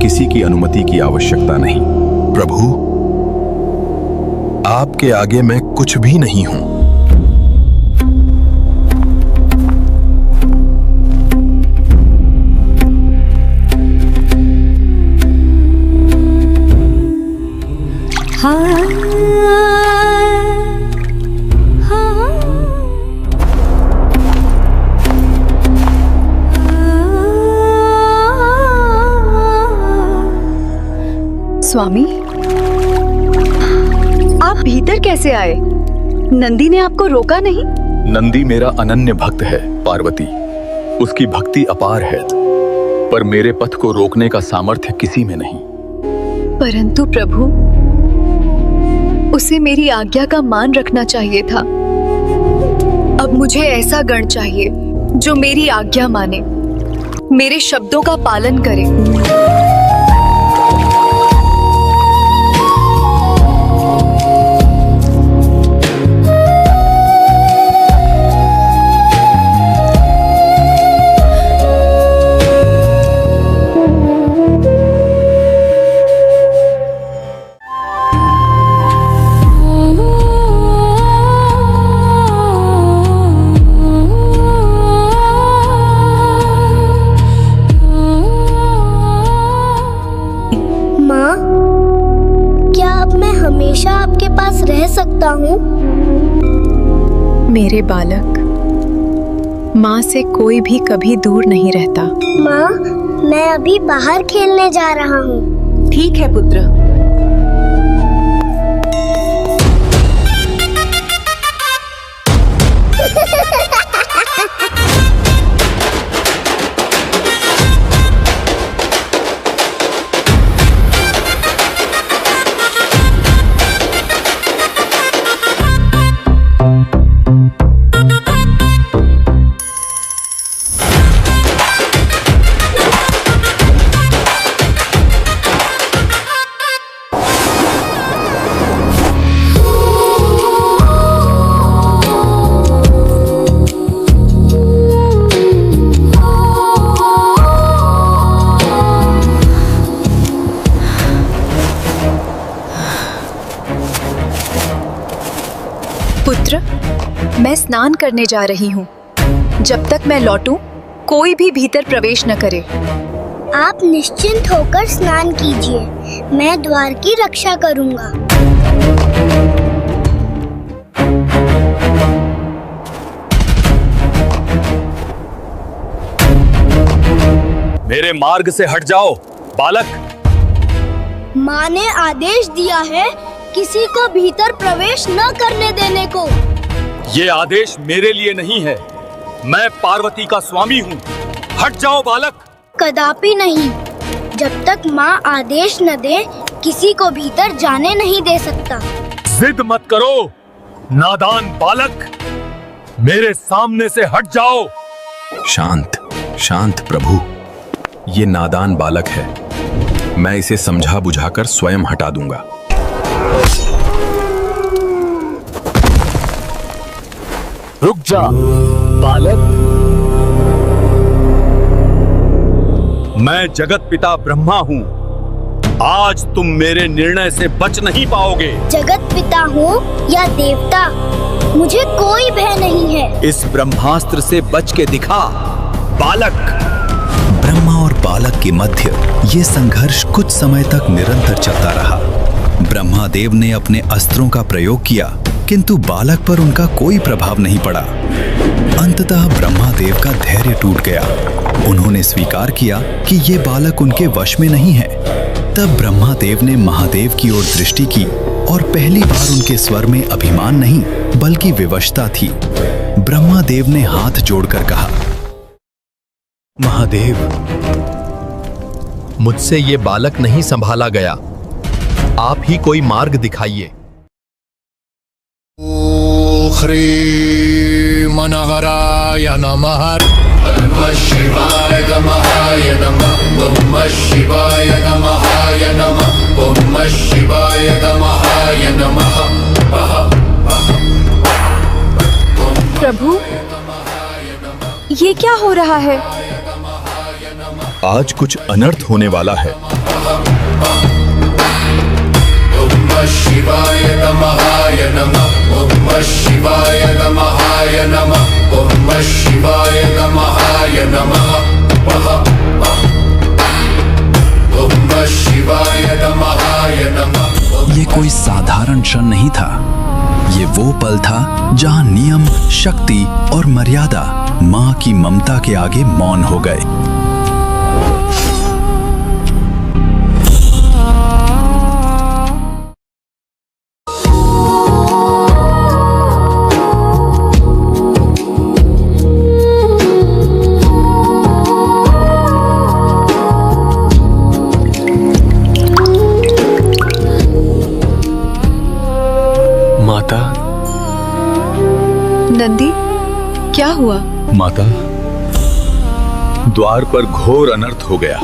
किसी की अनुमति की आवश्यकता नहीं। प्रभु, आपके आगे मैं कुछ भी नहीं हूं। स्वामी, आप भीतर कैसे आए? नंदी ने आपको रोका नहीं? नंदी मेरा अनन्य भक्त है पार्वती, उसकी भक्ति अपार है, पर मेरे पथ को रोकने का सामर्थ्य किसी में नहीं। परंतु प्रभु, उसे मेरी आज्ञा का मान रखना चाहिए था। अब मुझे ऐसा गण चाहिए जो मेरी आज्ञा माने, मेरे शब्दों का पालन करे। हमेशा आपके पास रह सकता हूँ? मेरे बालक, माँ से कोई भी कभी दूर नहीं रहता। माँ, मैं अभी बाहर खेलने जा रहा हूँ। ठीक है पुत्र। पुत्र, मैं स्नान करने जा रही हूँ। जब तक मैं लौटूं, कोई भी भीतर प्रवेश न करे। आप निश्चिंत होकर स्नान कीजिए, मैं द्वार की रक्षा करूँगा। मेरे मार्ग से हट जाओ बालक। माँ ने आदेश दिया है किसी को भीतर प्रवेश न करने देने को। ये आदेश मेरे लिए नहीं है, मैं पार्वती का स्वामी हूँ। हट जाओ बालक। कदापि नहीं, जब तक माँ आदेश न दे किसी को भीतर जाने नहीं दे सकता। जिद मत करो नादान बालक, मेरे सामने से हट जाओ। शांत शांत प्रभु, ये नादान बालक है, मैं इसे समझा बुझाकर स्वयं हटा दूंगा। रुक जा बालक। मैं जगत पिता ब्रह्मा हूँ, आज तुम मेरे निर्णय से बच नहीं पाओगे। जगत पिता हूँ या देवता, मुझे कोई भय नहीं है। इस ब्रह्मास्त्र से बच के दिखा बालक। ब्रह्मा और बालक के मध्य ये संघर्ष कुछ समय तक निरंतर चलता रहा। ब्रह्मादेव ने अपने अस्त्रों का प्रयोग किया, किंतु बालक पर उनका कोई प्रभाव नहीं पड़ा। अंततः ब्रह्मादेव का धैर्य टूट गया। उन्होंने स्वीकार किया कि ये बालक उनके वश में नहीं है। तब ब्रह्मादेव ने महादेव की ओर दृष्टि की और पहली बार उनके स्वर में अभिमान नहीं बल्कि विवशता थी। ब्रह्मादेव ने हाथ जोड़कर कहा, महादेव, मुझसे ये बालक नहीं संभाला गया, आप ही कोई मार्ग दिखाइए। श्री मनहराय नमः। नमः शिवाय नमः नमः। ओम शिवाय नमः नमः। ओम शिवाय नमः नमः। प्रभु, ये क्या हो रहा है? आज कुछ अनर्थ होने वाला है। Om Shivaya Namaha. Om Shivaya Namaha Namaha. Om Shivaya Namaha Namaha. Om Shivaya Namaha Namaha. ये कोई साधारण क्षण नहीं था। ये वो पल था जहां नियम, शक्ति और मर्यादा मां की ममता के आगे मौन हो गए। माता, नंदी, क्या हुआ? माता, द्वार पर घोर अनर्थ हो गया।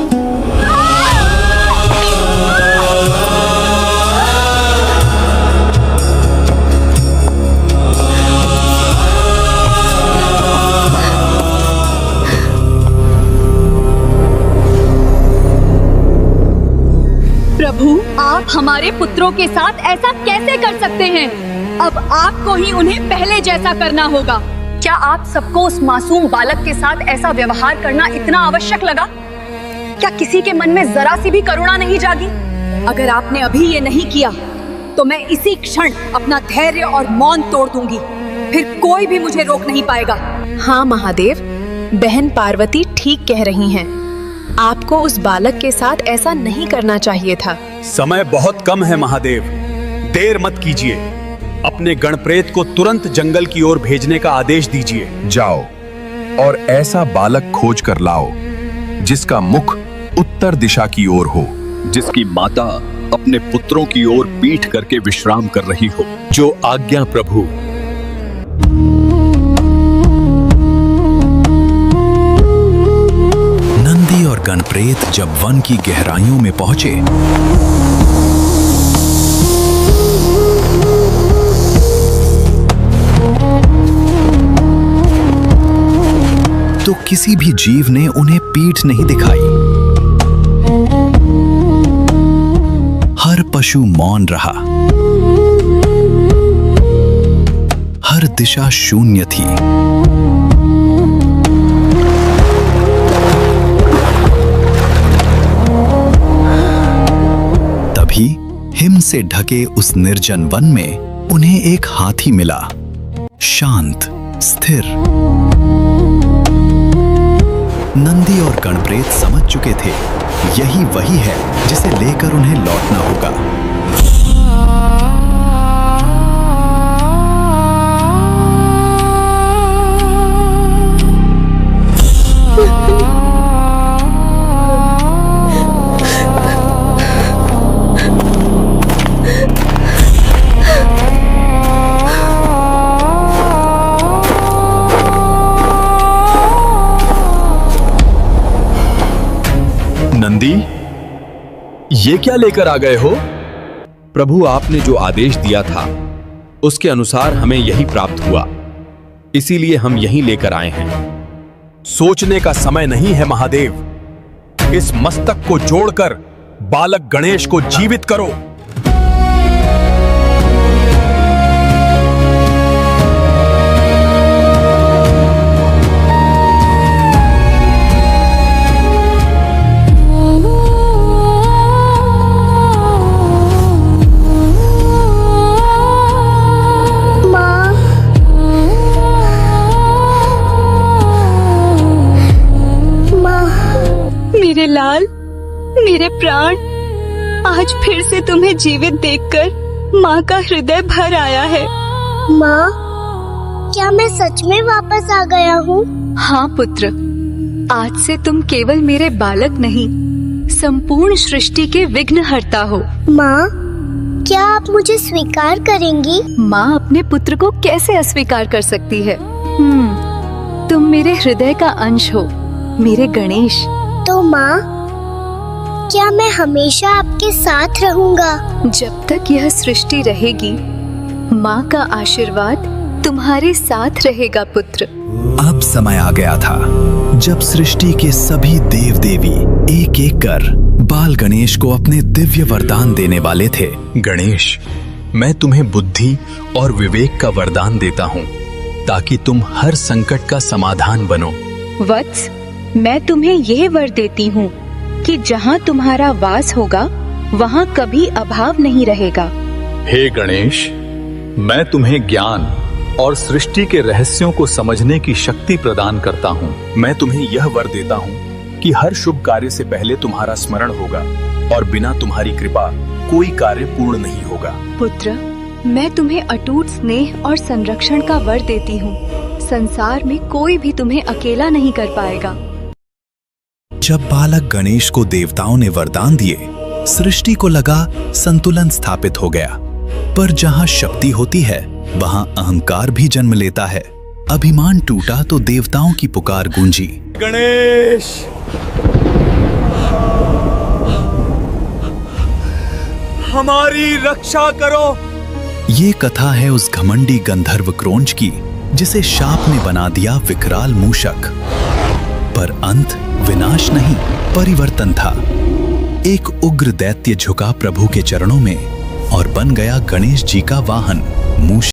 प्रभु, आप हमारे पुत्रों के साथ ऐसा कैसे कर सकते हैं? अब आपको ही उन्हें पहले जैसा करना होगा। क्या आप सबको उस मासूम बालक के साथ ऐसा व्यवहार करना इतना आवश्यक लगा? क्या किसी के मन में जरा सी भी करुणा नहीं जागी? अगर आपने अभी ये नहीं किया तो मैं इसी क्षण अपना धैर्य और मौन तोड़ दूंगी। फिर कोई भी मुझे रोक नहीं पाएगा। हाँ महादेव, बहन पार्वती ठीक कह रही हैं। आपको उस बालक के साथ ऐसा नहीं करना चाहिए था। समय बहुत कम है महादेव, देर मत कीजिए। अपने गणप्रेत को तुरंत जंगल की ओर भेजने का आदेश दीजिए। जाओ और ऐसा बालक खोज कर लाओ जिसका मुख उत्तर दिशा की ओर हो, जिसकी माता अपने पुत्रों की ओर पीठ करके विश्राम कर रही हो। जो आज्ञा प्रभु। नंदी और गणप्रेत जब वन की गहराइयों में पहुंचे तो किसी भी जीव ने उन्हें पीठ नहीं दिखाई। हर पशु मौन रहा। हर दिशा शून्य थी। तभी हिम से ढके उस निर्जन वन में उन्हें एक हाथी मिला, शांत, स्थिर। नंदी और गणप्रेत समझ चुके थे, यही वही है जिसे लेकर उन्हें लौटना होगा। नंदी, ये क्या लेकर आ गए हो? प्रभु, आपने जो आदेश दिया था उसके अनुसार हमें यही प्राप्त हुआ, इसीलिए हम यहीं लेकर आए हैं। सोचने का समय नहीं है महादेव। इस मस्तक को जोड़कर बालक गणेश को जीवित करो। मेरे लाल, मेरे प्राण, आज फिर से तुम्हें जीवित देखकर माँ का हृदय भर आया है। माँ, क्या मैं सच में वापस आ गया हूँ? हाँ पुत्र, आज से तुम केवल मेरे बालक नहीं, संपूर्ण सृष्टि के विघ्नहर्ता हो। माँ, क्या आप मुझे स्वीकार करेंगी? माँ अपने पुत्र को कैसे अस्वीकार कर सकती है? तुम मेरे हृदय का अंश हो, मेरे गणेश। तो माँ, क्या मैं हमेशा आपके साथ रहूंगा? जब तक यह सृष्टि रहेगी, माँ का आशीर्वाद तुम्हारे साथ रहेगा पुत्र। अब समय आ गया था जब सृष्टि के सभी देव देवी एक एक कर बाल गणेश को अपने दिव्य वरदान देने वाले थे। गणेश, मैं तुम्हें बुद्धि और विवेक का वरदान देता हूँ ताकि तुम हर संकट का समाधान बनो। वत्स, मैं तुम्हें यह वर देती हूँ कि जहाँ तुम्हारा वास होगा वहाँ कभी अभाव नहीं रहेगा। हे गणेश, मैं तुम्हें ज्ञान और सृष्टि के रहस्यों को समझने की शक्ति प्रदान करता हूँ। मैं तुम्हें यह वर देता हूँ कि हर शुभ कार्य से पहले तुम्हारा स्मरण होगा और बिना तुम्हारी कृपा कोई कार्य पूर्ण नहीं होगा। पुत्र, मैं तुम्हें अटूट स्नेह और संरक्षण का वर देती हूँ। संसार में कोई भी तुम्हें अकेला नहीं कर पाएगा। जब बालक गणेश को देवताओं ने वरदान दिए, सृष्टि को लगा संतुलन स्थापित हो गया। पर जहाँ शक्ति होती है वहाँ अहंकार भी जन्म लेता है। अभिमान टूटा तो देवताओं की पुकार गूंजी। गणेश, हमारी रक्षा करो। ये कथा है उस घमंडी गंधर्व क्रोंच की जिसे शाप ने बना दिया विकराल मूषक। पर अंत विनाश नहीं, परिवर्तन था। एक उग्र दैत्य झुका प्रभु के चरणों में और बन गया गणेश जी का वाहन मूषक।